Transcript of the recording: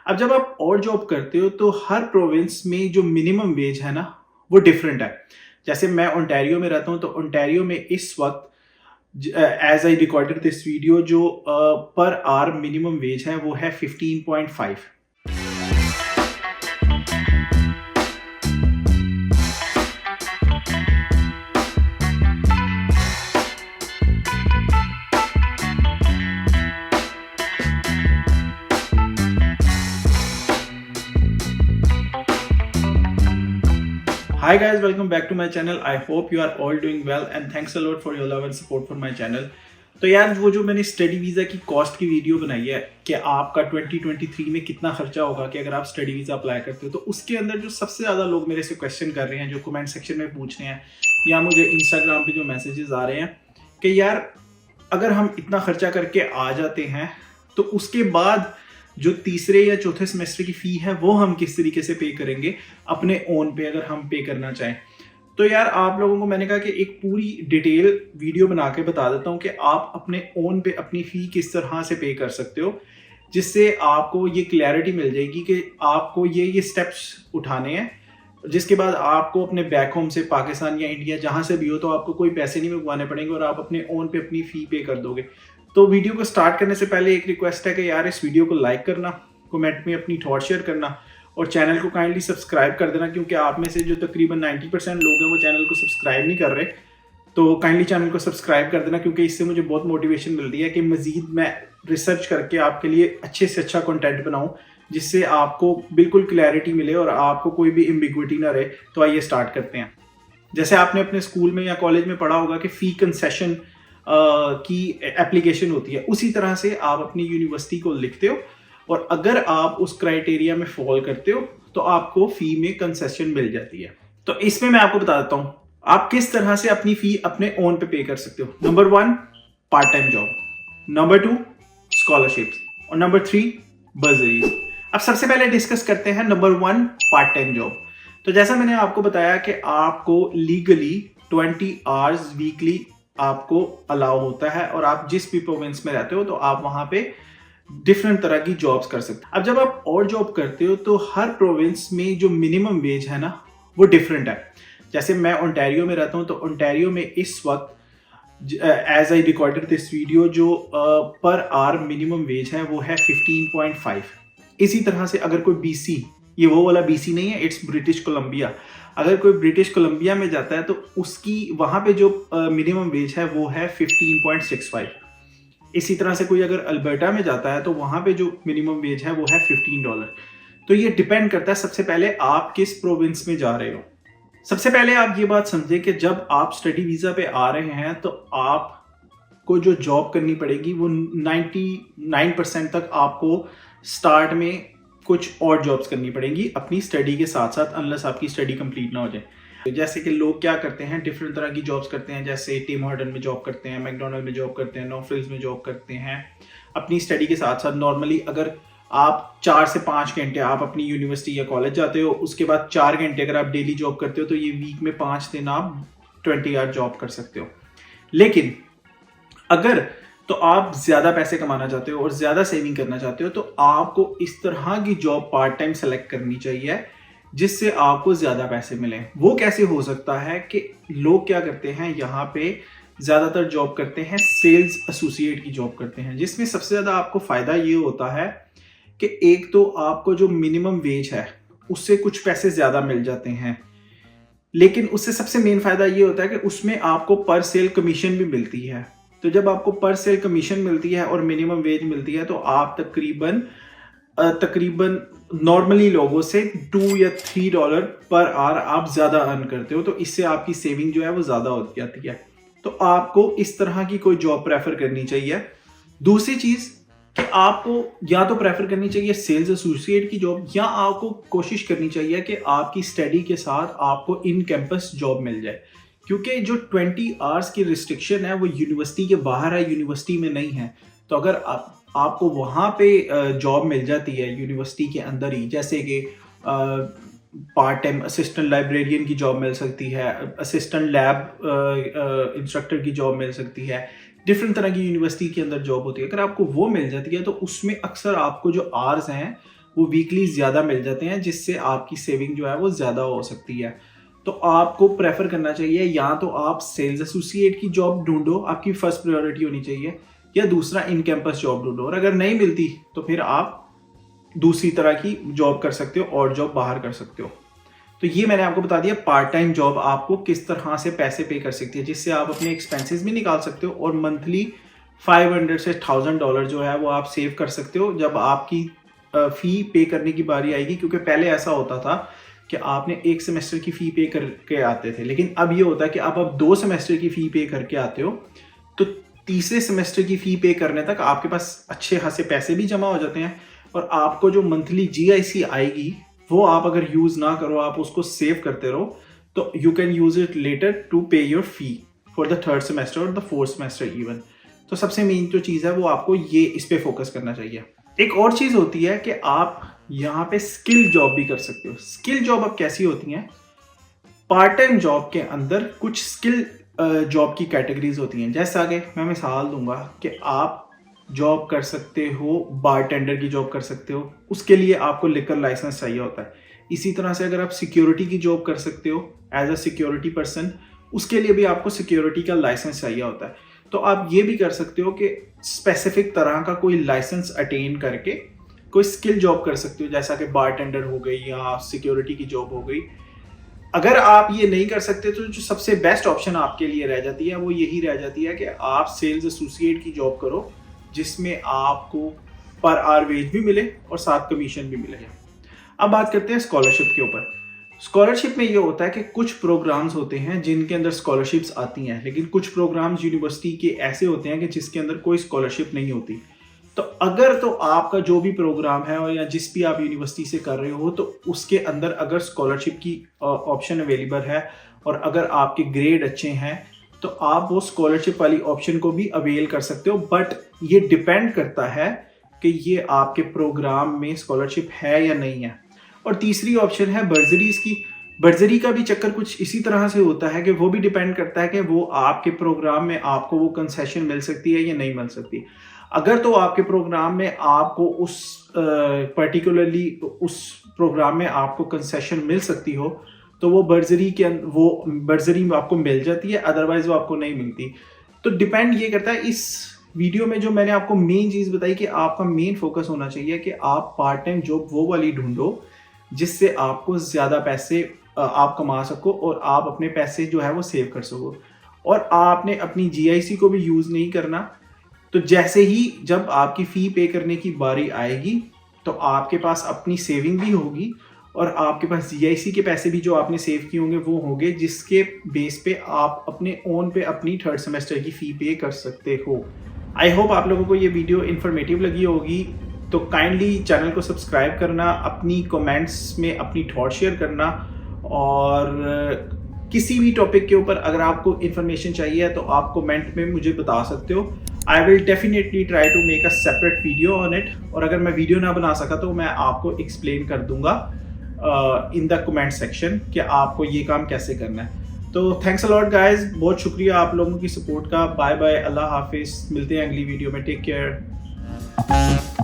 अब जब आप और जॉब करते हो तो हर प्रोविंस में जो मिनिमम वेज है ना वो डिफरेंट है। जैसे मैं ओंटारियो में रहता हूँ तो ओंटारियो में इस वक्त as I recorded this video जो पर आवर मिनिमम वेज है वो है 15.5। Hi guys, welcome back to my channel. I hope you are all doing well and thanks a lot for your love and support for my channel. तो यार वो जो मैंने study visa की cost की वीडियो बनाई है कि आपका 2023 में कितना खर्चा होगा कि अगर आप स्टडी वीज़ा अप्लाई करते हो, तो उसके अंदर जो सबसे ज़्यादा लोग मेरे से क्वेश्चन कर रहे हैं, जो कमेंट सेक्शन में पूछ रहे हैं या मुझे इंस्टाग्राम पे जो मैसेजेस आ रहे हैं कि यार अगर हम इतना खर्चा करके आ जाते हैं तो उसके बाद जो तीसरे या चौथे सेमेस्टर की फ़ी है वो हम किस तरीके से पे करेंगे अपने ओन पे, अगर हम पे करना चाहें। तो यार आप लोगों को मैंने कहा कि एक पूरी डिटेल वीडियो बना के बता देता हूँ कि आप अपने ओन पे अपनी फ़ी किस तरह से पे कर सकते हो, जिससे आपको ये क्लैरिटी मिल जाएगी कि आपको ये स्टेप्स उठाने हैं, जिसके बाद आपको अपने बैक होम से पाकिस्तान या इंडिया जहाँ से भी हो तो आपको कोई पैसे नहीं मंगवाने पड़ेंगे और आप अपने ओन पे अपनी फ़ी पे कर दोगे। तो वीडियो को स्टार्ट करने से पहले एक रिक्वेस्ट है कि यार इस वीडियो को लाइक करना, कमेंट में अपनी थॉट शेयर करना और चैनल को काइंडली सब्सक्राइब कर देना, क्योंकि आप में से जो तकरीबन 90% लोग हैं वो चैनल को सब्सक्राइब नहीं कर रहे। तो काइंडली चैनल को सब्सक्राइब कर देना, क्योंकि इससे मुझे बहुत मोटिवेशन मिल रही है कि मज़ीद मैं रिसर्च करके आपके लिए अच्छे से अच्छा कंटेंट बनाऊँ, जिससे आपको बिल्कुल क्लैरिटी मिले और आपको कोई भी एम्बिग्विटी ना रहे। तो आइए स्टार्ट करते हैं। जैसे आपने अपने स्कूल में या कॉलेज में पढ़ा होगा कि फ़ी कंसेशन की एप्लीकेशन होती है, उसी तरह से आप अपनी यूनिवर्सिटी को लिखते हो और अगर आप उस क्राइटेरिया में फॉल करते हो तो आपको फ़ी में कंसेशन मिल जाती है। तो इसमें मैं आपको बता देता हूँ आप किस तरह से अपनी फ़ी अपने ओन पे कर सकते हो। Number 1 part time job, number 2 scholarships और नंबर 3 बर्सरीज। अब सबसे पहले डिस्कस करते हैं नंबर 1 पार्ट टाइम जॉब। तो जैसा मैंने आपको बताया कि आपको लीगली 20 आवर्स वीकली आपको अलाउ होता है और आप जिस भी प्रोविंस में रहते हो तो आप वहां पे डिफरेंट तरह की जॉब्स कर सकते हो। अब जब आप और जॉब करते हो तो हर प्रोविंस में जो मिनिमम वेज है ना वो डिफरेंट है। जैसे मैं ओंटारियो में रहता हूँ तो ओंटारियो में इस वक्त as I recorded this video जो पर आवर मिनिमम वेज है वो है 15.5। इसी तरह से अगर कोई BC, ये वो वाला BC नहीं है, इट्स ब्रिटिश कोलंबिया, अगर कोई ब्रिटिश कोलंबिया में जाता है तो उसकी वहाँ पे जो मिनिमम वेज है वो है 15.65। इसी तरह से कोई अगर अल्बर्टा में जाता है तो वहाँ पे जो मिनिमम वेज है वो है $15। तो ये डिपेंड करता है सबसे पहले आप किस प्रोविंस में जा रहे हो। सबसे पहले आप ये बात समझें कि जब आप स्टडी वीज़ा पे आ रहे हैं तो आपको जो जॉब करनी पड़ेगी वो 99% तक आपको स्टार्ट में कुछ और जॉब्स करनी पड़ेंगी अपनी स्टडी के साथ साथ, अनलेस आपकी स्टडी कंप्लीट ना हो जाए। जैसे कि लोग क्या करते हैं, डिफरेंट तरह की जॉब्स करते हैं, जैसे टिम हॉर्टन में जॉब करते हैं, मैकडोनल्ड में जॉब करते हैं, नॉफ्रिल्स में जॉब करते हैं अपनी स्टडी के साथ साथ। नॉर्मली अगर आप 4 से 5 घंटे आप अपनी यूनिवर्सिटी या कॉलेज जाते हो, उसके बाद 4 घंटे अगर आप डेली जॉब करते हो तो ये वीक में 5 दिन आप 20 आवर जॉब कर सकते हो। लेकिन अगर तो आप ज़्यादा पैसे कमाना चाहते हो और ज़्यादा सेविंग करना चाहते हो तो आपको इस तरह की जॉब पार्ट टाइम सेलेक्ट करनी चाहिए जिससे आपको ज़्यादा पैसे मिलें। वो कैसे हो सकता है कि लोग क्या करते हैं, यहाँ पे ज़्यादातर जॉब करते हैं सेल्स एसोसिएट की जॉब करते हैं, जिसमें सबसे ज़्यादा आपको फ़ायदा ये होता है कि एक तो आपको जो मिनिमम वेज है उससे कुछ पैसे ज़्यादा मिल जाते हैं, लेकिन उससे सबसे मेन फ़ायदा ये होता है कि उसमें आपको पर सेल कमीशन भी मिलती है। तो जब आपको पर सेल कमीशन मिलती है और मिनिमम वेज मिलती है तो आप तकरीबन नॉर्मली लोगों से $2 या $3 पर आवर आप ज़्यादा अर्न करते हो, तो इससे आपकी सेविंग जो है वो ज़्यादा हो जाती है। तो आपको इस तरह की कोई जॉब प्रेफर करनी चाहिए। दूसरी चीज़ कि आपको या तो प्रेफर करनी चाहिए सेल्स एसोसिएट की जॉब, या आपको कोशिश करनी चाहिए कि आपकी स्टडी के साथ आपको इन कैंपस जॉब मिल जाए, क्योंकि जो 20 आवर्स की रिस्ट्रिक्शन है वो यूनिवर्सिटी के बाहर है, यूनिवर्सिटी में नहीं है। तो अगर आपको वहाँ पे जॉब मिल जाती है यूनिवर्सिटी के अंदर ही, जैसे कि पार्ट टाइम असिस्टेंट लाइब्रेरियन की जॉब मिल सकती है, असिस्टेंट लैब इंस्ट्रक्टर की जॉब मिल सकती है, डिफरेंट तरह की यूनिवर्सिटी के अंदर जॉब होती है। अगर आपको वो मिल जाती है तो उसमें अक्सर आपको जो आवर्स हैं वो वीकली ज़्यादा मिल जाते हैं, जिससे आपकी सेविंग जो है वो ज़्यादा हो सकती है। तो आपको प्रेफर करना चाहिए या तो आप सेल्स एसोसिएट की जॉब ढूंढो, आपकी फर्स्ट प्रायोरिटी होनी चाहिए, या दूसरा इन कैंपस जॉब ढूंढो, और अगर नहीं मिलती तो फिर आप दूसरी तरह की जॉब कर सकते हो और जॉब बाहर कर सकते हो। तो ये मैंने आपको बता दिया पार्ट टाइम जॉब आपको किस तरह से पैसे पे कर सकती है, जिससे आप अपने एक्सपेंसेस भी निकाल सकते हो और मंथली $500 से $1000 जो है वो आप सेव कर सकते हो जब आपकी फ़ी पे करने की बारी आएगी। क्योंकि पहले ऐसा होता था कि आपने एक सेमेस्टर की फ़ी पे करके आते थे, लेकिन अब ये होता है कि आप अब 2 सेमेस्टर की फ़ी पे करके आते हो, तो तीसरे सेमेस्टर की फ़ी पे करने तक आपके पास अच्छे खासे पैसे भी जमा हो जाते हैं, और आपको जो मंथली GIC आएगी वो आप अगर यूज़ ना करो, आप उसको सेव करते रहो, तो you can use it later to pay your fee for the 3rd semester और द 4th सेमेस्टर इवन। तो सबसे मेन जो चीज़ है वो आपको ये इस पे फोकस करना चाहिए। एक और चीज़ होती है कि आप यहाँ पे स्किल जॉब भी कर सकते हो। स्किल जॉब अब कैसी होती हैं? पार्ट टाइम जॉब के अंदर कुछ स्किल जॉब की कैटेगरीज होती हैं। जैसा कि मैं मिसाल दूंगा कि आप जॉब कर सकते हो, बारटेंडर की जॉब कर सकते हो, उसके लिए आपको लिकर लाइसेंस चाहिए होता है। इसी तरह से अगर आप सिक्योरिटी की जॉब कर सकते हो एज अ सिक्योरिटी पर्सन, उसके लिए भी आपको सिक्योरिटी का लाइसेंस चाहिए होता है। तो आप ये भी कर सकते हो कि स्पेसिफिक तरह का कोई लाइसेंस अटेन करके कोई स्किल जॉब कर सकते हो, जैसा कि बारटेंडर हो गई या सिक्योरिटी की जॉब हो गई। अगर आप ये नहीं कर सकते तो जो सबसे बेस्ट ऑप्शन आपके लिए रह जाती है वो यही रह जाती है कि आप सेल्स एसोसिएट की जॉब करो, जिसमें आपको पर आवर वेज भी मिले और साथ कमीशन भी मिले। अब बात करते हैं स्कॉलरशिप के ऊपर। स्कॉलरशिप में ये होता है कि कुछ प्रोग्राम्स होते हैं जिनके अंदर स्कॉलरशिप्स आती हैं, लेकिन कुछ प्रोग्राम्स यूनिवर्सिटी के ऐसे होते हैं कि जिसके अंदर कोई स्कॉलरशिप नहीं होती। तो अगर तो आपका जो भी प्रोग्राम है और या जिस भी आप यूनिवर्सिटी से कर रहे हो, तो उसके अंदर अगर स्कॉलरशिप की ऑप्शन अवेलेबल है और अगर आपके ग्रेड अच्छे हैं, तो आप वो स्कॉलरशिप वाली ऑप्शन को भी अवेल कर सकते हो। बट ये डिपेंड करता है कि ये आपके प्रोग्राम में स्कॉलरशिप है या नहीं है। और तीसरी ऑप्शन है बर्जरीज की। बर्जरी का भी चक्कर कुछ इसी तरह से होता है कि वो भी डिपेंड करता है कि वो आपके प्रोग्राम में आपको वो कंसेशन मिल सकती है या नहीं मिल सकती। अगर तो आपके प्रोग्राम में आपको उस पर्टिकुलरली उस प्रोग्राम में आपको कंसेशन मिल सकती हो, तो वो बर्जरी आपको मिल जाती है, अदरवाइज वो आपको नहीं मिलती। तो डिपेंड ये करता है। इस वीडियो में जो मैंने आपको मेन चीज़ बताई कि आपका मेन फोकस होना चाहिए कि आप पार्ट टाइम जॉब वो वाली ढूंढो जिससे आपको ज़्यादा पैसे आप कमा सको और आप अपने पैसे जो है वो सेव कर सको। और आपने अपनी GIC को भी यूज़ नहीं करना। तो जैसे ही जब आपकी फ़ी पे करने की बारी आएगी, तो आपके पास अपनी सेविंग भी होगी और आपके पास GIC के पैसे भी जो आपने सेव किए होंगे वो होंगे, जिसके बेस पे आप अपने ओन पे अपनी 3rd सेमेस्टर की फ़ी पे कर सकते हो। आई होप आप लोगों को ये वीडियो इन्फॉर्मेटिव लगी होगी। तो काइंडली चैनल को सब्सक्राइब करना, अपनी कमेंट्स में अपनी थॉट शेयर करना, और किसी भी टॉपिक के ऊपर अगर आपको इन्फॉर्मेशन चाहिए तो आप कमेंट में मुझे बता सकते हो। I will definitely try to make a separate video on it. और अगर मैं वीडियो ना बना सका तो मैं आपको एक्सप्लेन कर दूंगा इन द कमेंट सेक्शन कि आपको ये काम कैसे करना है। तो थैंक्स अ लॉट गाइज, बहुत शुक्रिया आप लोगों की सपोर्ट का। बाय बाय, अल्लाह हाफिज़, मिलते हैं अगली वीडियो में। Take care.